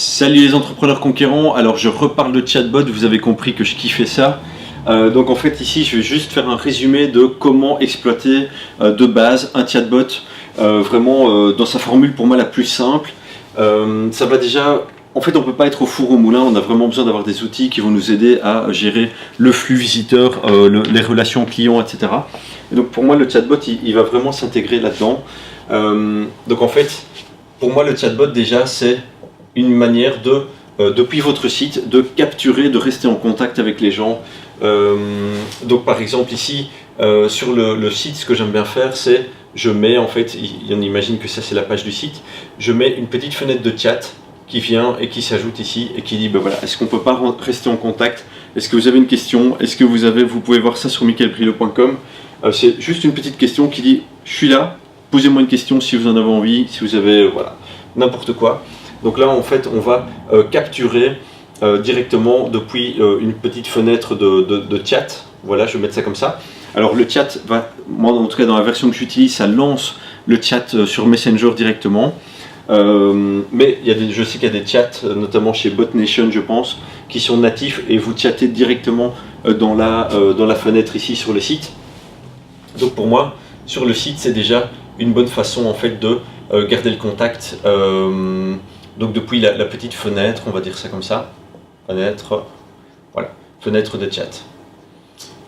Salut les entrepreneurs conquérants, alors je reparle de chatbot, vous avez compris que je kiffais ça. Donc en fait ici je vais juste faire un résumé de comment exploiter de base un chatbot vraiment dans sa formule pour moi la plus simple. Ça va déjà, en fait on ne peut pas être au four au moulin, on a vraiment besoin d'avoir des outils qui vont nous aider à gérer le flux visiteur, les relations clients, etc. Et donc pour moi le chatbot il va vraiment s'intégrer là-dedans. Donc en fait pour moi le chatbot déjà c'est une manière de, depuis votre site, de capturer, de rester en contact avec les gens. Donc par exemple ici, sur le site, ce que j'aime bien faire, c'est, je mets en fait, on imagine que ça c'est la page du site, je mets une petite fenêtre de chat qui vient et qui s'ajoute ici et qui dit, ben voilà, est-ce qu'on peut pas rester en contact? Est-ce que vous avez une question? Est-ce que vous pouvez voir ça sur michaelbrilo.com. C'est juste une petite question qui dit, je suis là, posez-moi une question si vous en avez envie, si vous avez, voilà, n'importe quoi. Donc là, en fait, on va capturer directement depuis une petite fenêtre de chat. Voilà, je vais mettre ça comme ça. Alors le chat va, moi en tout cas dans la version que j'utilise, ça lance le chat sur Messenger directement. Mais je sais qu'il y a des chats, notamment chez BotNation, je pense, qui sont natifs et vous chattez directement dans la fenêtre ici sur le site. Donc pour moi, sur le site, c'est déjà une bonne façon en fait de garder le contact. Donc depuis la petite fenêtre, on va dire ça comme ça, fenêtre, voilà, fenêtre de chat.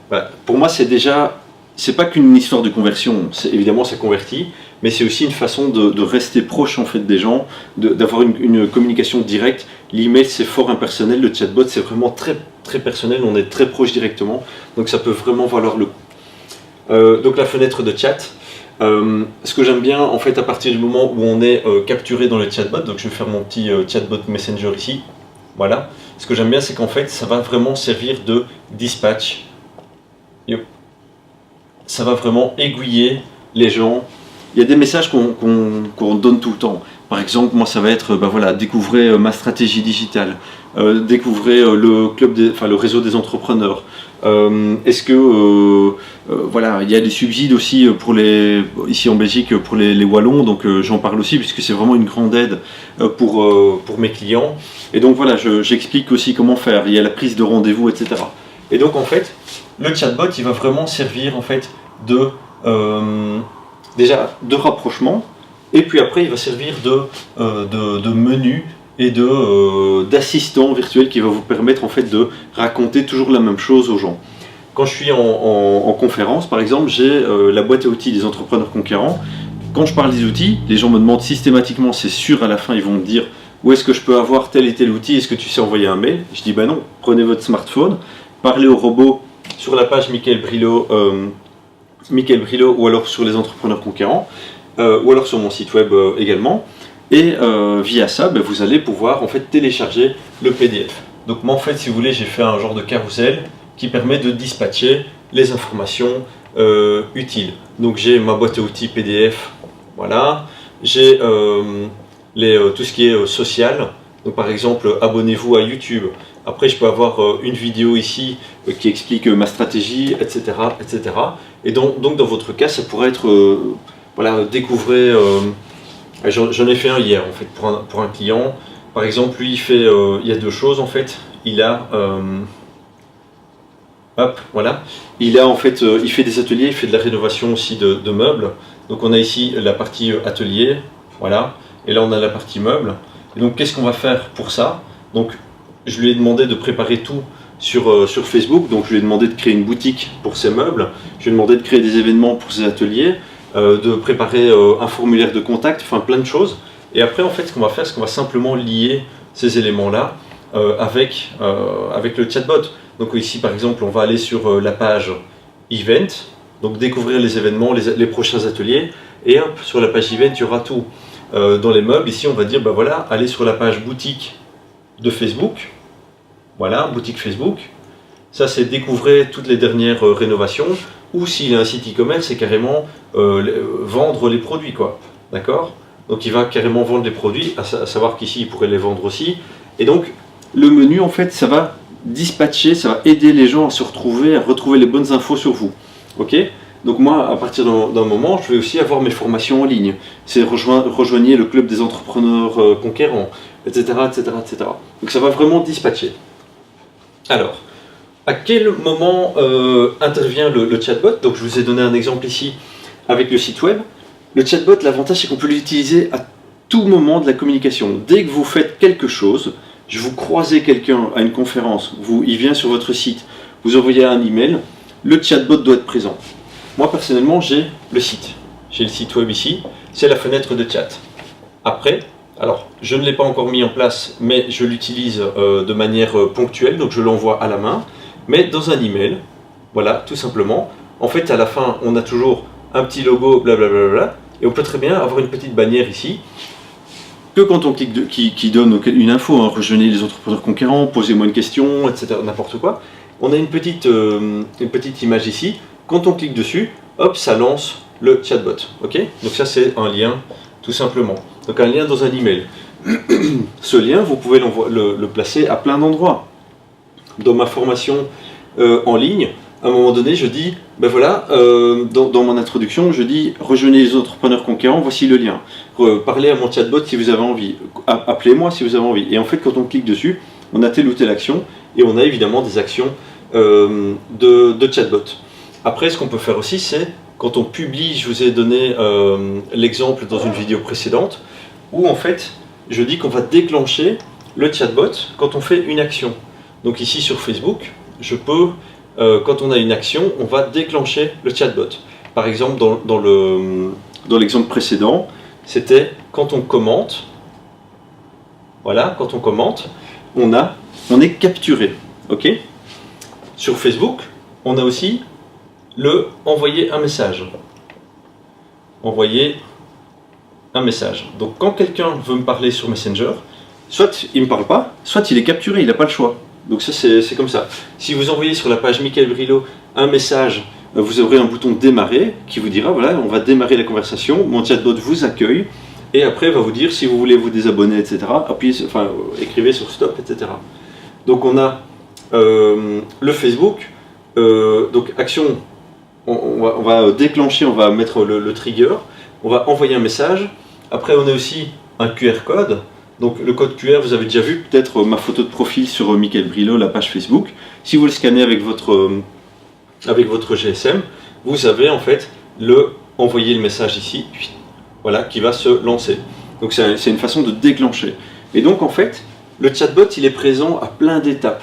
Voilà. Pour moi c'est déjà, c'est pas qu'une histoire de conversion, évidemment ça convertit, mais c'est aussi une façon de rester proche en fait des gens, d'avoir une communication directe. L'email c'est fort impersonnel, le chatbot c'est vraiment très, très personnel, on est très proche directement, donc ça peut vraiment valoir le coup. Donc la fenêtre de chat. Ce que j'aime bien en fait à partir du moment où on est capturé dans le chatbot, donc je vais faire mon petit chatbot Messenger ici, voilà. Ce que j'aime bien c'est qu'en fait ça va vraiment servir de dispatch. Ça va vraiment aiguiller les gens. Il y a des messages qu'on donne tout le temps. Par exemple, moi ça va être, ben voilà, découvrez ma stratégie digitale, découvrez le réseau des entrepreneurs. Est-ce que voilà, il y a des subsides aussi pour ici en Belgique pour les Wallons, donc j'en parle aussi puisque c'est vraiment une grande aide pour mes clients. Et donc voilà, j'explique aussi comment faire. Il y a la prise de rendez-vous, etc. Et donc en fait, le chatbot, il va vraiment servir en fait déjà de rapprochement, et puis après il va servir de menu et d'assistant virtuel qui va vous permettre en fait de raconter toujours la même chose aux gens. Quand je suis en conférence par exemple, j'ai la boîte à outils des entrepreneurs conquérants. Quand je parle des outils, les gens me demandent systématiquement, c'est sûr à la fin ils vont me dire où est-ce que je peux avoir tel et tel outil, est-ce que tu sais envoyer un mail? Je dis bah non, prenez votre smartphone, parlez au robot sur la page Michael Brilo ou alors sur les entrepreneurs conquérants, ou alors sur mon site web également. Et via ça, ben, vous allez pouvoir en fait télécharger le PDF. Donc moi en fait, si vous voulez, j'ai fait un genre de carrousel qui permet de dispatcher les informations utiles. Donc j'ai ma boîte à outils PDF, voilà. J'ai tout ce qui est social. Donc par exemple, abonnez-vous à YouTube. Après, je peux avoir une vidéo ici qui explique ma stratégie, etc., etc. Et donc dans votre cas, ça pourrait être, voilà, découvrez. J'en ai fait un hier en fait pour un client. Par exemple, lui il y a deux choses en fait. Il a hop, voilà. Il a en fait, il fait des ateliers, il fait de la rénovation aussi de meubles. Donc on a ici la partie atelier, voilà. Et là on a la partie meubles. Et donc qu'est-ce qu'on va faire pour ça? Donc je lui ai demandé de préparer tout sur Facebook. Donc je lui ai demandé de créer une boutique pour ses meubles. Je lui ai demandé de créer des événements pour ses ateliers. De préparer un formulaire de contact, enfin plein de choses. Et après en fait ce qu'on va faire, c'est qu'on va simplement lier ces éléments-là avec le chatbot. Donc ici par exemple on va aller sur la page Event, donc découvrir les événements, les prochains ateliers, et hop, sur la page Event il y aura tout. Dans les meubles, ici on va dire, bah voilà, allez sur la page boutique de Facebook, voilà, boutique Facebook. Ça c'est découvrir toutes les dernières rénovations, ou s'il a un site e-commerce, c'est carrément vendre les produits, quoi. D'accord? Donc il va carrément vendre les produits, à savoir qu'ici il pourrait les vendre aussi. Et donc le menu en fait ça va dispatcher, ça va aider les gens à se retrouver, à retrouver les bonnes infos sur vous. Ok? Donc moi, à partir d'un moment, je vais aussi avoir mes formations en ligne. C'est rejoignez le club des entrepreneurs conquérants, etc., etc., etc. Donc ça va vraiment dispatcher. Alors, à quel moment intervient le chatbot? Donc je vous ai donné un exemple ici avec le site web. Le chatbot, l'avantage c'est qu'on peut l'utiliser à tout moment de la communication. Dès que vous faites quelque chose, vous croisez quelqu'un à une conférence, il vient sur votre site, vous envoyez un email, le chatbot doit être présent. Moi personnellement j'ai le site web ici, c'est la fenêtre de chat. Après, alors je ne l'ai pas encore mis en place, mais je l'utilise de manière ponctuelle, donc je l'envoie à la main, mais dans un email, voilà, tout simplement. En fait à la fin on a toujours un petit logo, blablabla, et on peut très bien avoir une petite bannière ici, que quand on clique, qui donne une info, hein, rejoignez les entrepreneurs conquérants, posez-moi une question, etc., n'importe quoi. On a une petite image ici. Quand on clique dessus, hop, ça lance le chatbot. Ok? Donc ça c'est un lien, tout simplement. Donc un lien dans un email. Ce lien, vous pouvez le placer à plein d'endroits. Dans ma formation en ligne, à un moment donné, je dis, ben voilà, dans mon introduction, je dis, rejoignez les entrepreneurs conquérants, voici le lien. Parlez à mon chatbot si vous avez envie. Appelez-moi si vous avez envie. Et en fait, quand on clique dessus, on a telle ou telle action, et on a évidemment des actions de chatbot. Après, ce qu'on peut faire aussi, c'est, quand on publie, je vous ai donné l'exemple dans une vidéo précédente, où en fait, je dis qu'on va déclencher le chatbot quand on fait une action. Donc ici sur Facebook, je peux... quand on a une action, on va déclencher le chatbot. Par exemple, dans l'exemple précédent, c'était quand on commente. Voilà, quand on commente, on est capturé. Ok? Sur Facebook, on a aussi le envoyer un message. Envoyer un message. Donc quand quelqu'un veut me parler sur Messenger, soit il ne me parle pas, soit il est capturé, il n'a pas le choix. Donc ça c'est comme ça. Si vous envoyez sur la page Michael Brillo un message, vous aurez un bouton démarrer qui vous dira voilà, on va démarrer la conversation, mon chatbot vous accueille et après va vous dire si vous voulez vous désabonner, etc. Écrivez sur stop, etc. Donc on a le Facebook, donc action, on va déclencher, on va mettre le trigger, on va envoyer un message. Après on a aussi un QR code. Donc le code QR, vous avez déjà vu peut-être ma photo de profil sur Michael Brillo, la page Facebook. Si vous le scannez avec votre GSM, vous avez en fait envoyer le message ici, voilà, qui va se lancer. Donc c'est une façon de déclencher. Et donc en fait, le chatbot, il est présent à plein d'étapes.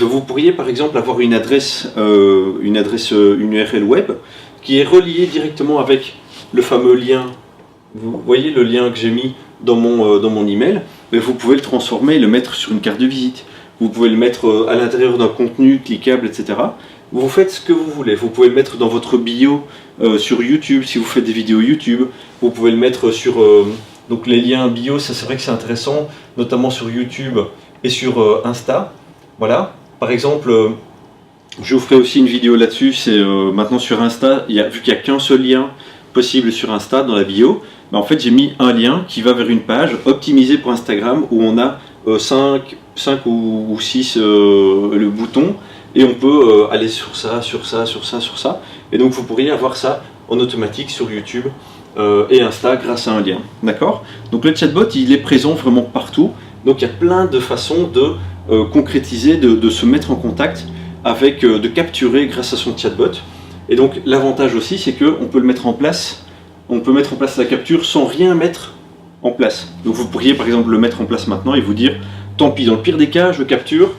Vous pourriez par exemple avoir une URL web qui est reliée directement avec le fameux lien. Vous voyez le lien que j'ai mis dans mon email, mais vous pouvez le transformer et le mettre sur une carte de visite. Vous pouvez le mettre à l'intérieur d'un contenu cliquable, etc. Vous faites ce que vous voulez. Vous pouvez le mettre dans votre bio sur YouTube, si vous faites des vidéos YouTube. Vous pouvez le mettre sur... donc les liens bio, ça c'est vrai que c'est intéressant, notamment sur YouTube et sur Insta. Voilà. Par exemple, je vous ferai aussi une vidéo là-dessus. C'est maintenant sur Insta, vu qu'il n'y a qu'un seul lien possible sur Insta dans la bio, en fait j'ai mis un lien qui va vers une page optimisée pour Instagram où on a 5 ou 6 le bouton et on peut aller sur ça, sur ça, sur ça, sur ça, et donc vous pourriez avoir ça en automatique sur YouTube et Insta grâce à un lien. D'accord? Donc le chatbot il est présent vraiment partout, donc il y a plein de façons de concrétiser, de se mettre en contact avec, de capturer grâce à son chatbot. Et donc l'avantage aussi c'est qu'on peut le mettre en place, on peut mettre en place la capture sans rien mettre en place. Donc vous pourriez par exemple le mettre en place maintenant et vous dire tant pis, dans le pire des cas je capture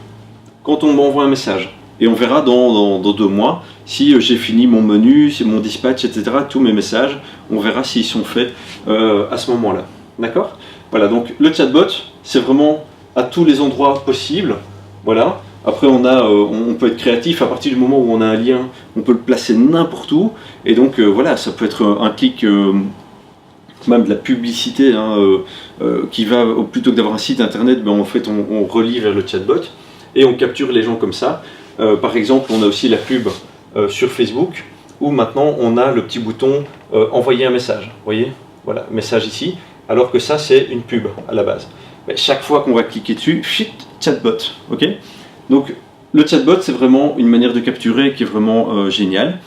quand on m'envoie un message. Et on verra dans 2 mois si j'ai fini mon menu, si mon dispatch, etc. Tous mes messages, on verra s'ils sont faits à ce moment-là. D'accord? Voilà, donc le chatbot c'est vraiment à tous les endroits possibles. Voilà. Après, on peut être créatif à partir du moment où on a un lien, on peut le placer n'importe où. Et donc, voilà, ça peut être un clic, même de la publicité, hein, qui va, plutôt que d'avoir un site internet, ben, en fait, on relie vers le chatbot et on capture les gens comme ça. Par exemple, on a aussi la pub sur Facebook où maintenant on a le petit bouton envoyer un message. Vous voyez, voilà, message ici, alors que ça, c'est une pub à la base. Mais chaque fois qu'on va cliquer dessus, chatbot, ok? Donc le chatbot c'est vraiment une manière de capturer qui est vraiment géniale.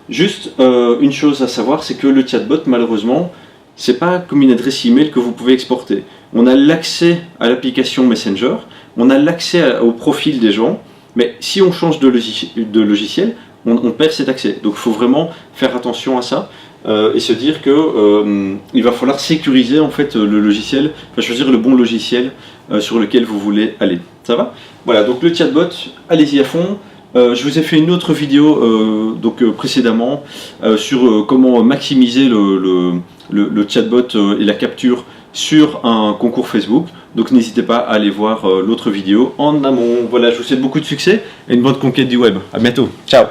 Juste une chose à savoir, c'est que le chatbot, malheureusement, c'est pas comme une adresse email que vous pouvez exporter. On a l'accès à l'application Messenger, on a l'accès au profil des gens, mais si on change de logiciel, on perd cet accès. Donc il faut vraiment faire attention à ça et se dire que il va falloir sécuriser en fait le logiciel, enfin choisir le bon logiciel sur lequel vous voulez aller. Ça va? Voilà, donc le chatbot, allez-y à fond. Je vous ai fait une autre vidéo précédemment sur comment maximiser le chatbot et la capture sur un concours Facebook. Donc n'hésitez pas à aller voir l'autre vidéo en amont. Voilà, je vous souhaite beaucoup de succès et une bonne conquête du web. À bientôt. Ciao.